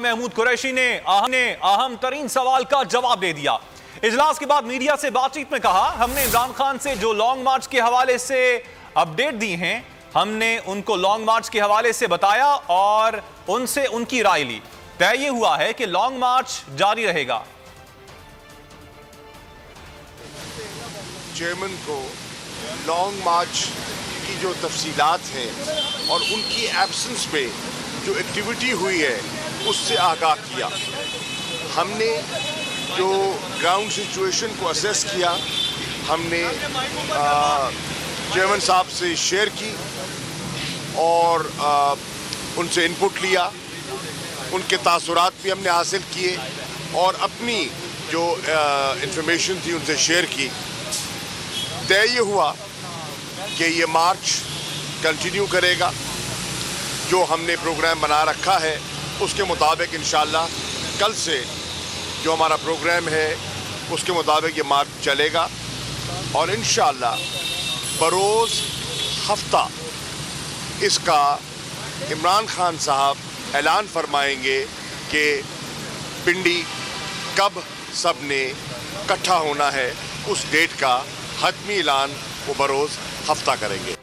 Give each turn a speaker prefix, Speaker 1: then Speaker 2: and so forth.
Speaker 1: محمود قریشی نے اہم ترین سوال کا جواب دے دیا۔ اجلاس کے بعد میڈیا سے بات چیت میں کہا، ہم نے عمران خان سے جو لانگ مارچ کے حوالے سے اپڈیٹ دی ہیں، ہم نے ان کو لانگ مارچ کے حوالے سے بتایا اور ان سے ان کی رائے لی۔ طے یہ ہوا ہے کہ لانگ مارچ جاری رہے گا۔
Speaker 2: چیئرمین کو لانگ مارچ کی جو تفصیلات ہیں اور ان کی ایبسنس پہ جو ایکٹیویٹی ہوئی ہے اس سے آگاہ کیا۔ ہم نے جو گراؤنڈ سچویشن کو اسیس کیا، ہم نے چیئرمین صاحب سے شیئر کی اور ان سے انپٹ لیا، ان کے تاثرات بھی ہم نے حاصل کیے اور اپنی جو انفارمیشن تھی ان سے شیئر کی۔ طے یہ ہوا کہ یہ مارچ کنٹینیو کرے گا، جو ہم نے پروگرام بنا رکھا ہے اس کے مطابق انشاءاللہ کل سے جو ہمارا پروگرام ہے اس کے مطابق یہ مارچ چلے گا اور انشاءاللہ بروز ہفتہ اس کا عمران خان صاحب اعلان فرمائیں گے کہ پنڈی کب سب نے اکٹھا ہونا ہے، اس ڈیٹ کا حتمی اعلان وہ بروز ہفتہ کریں گے۔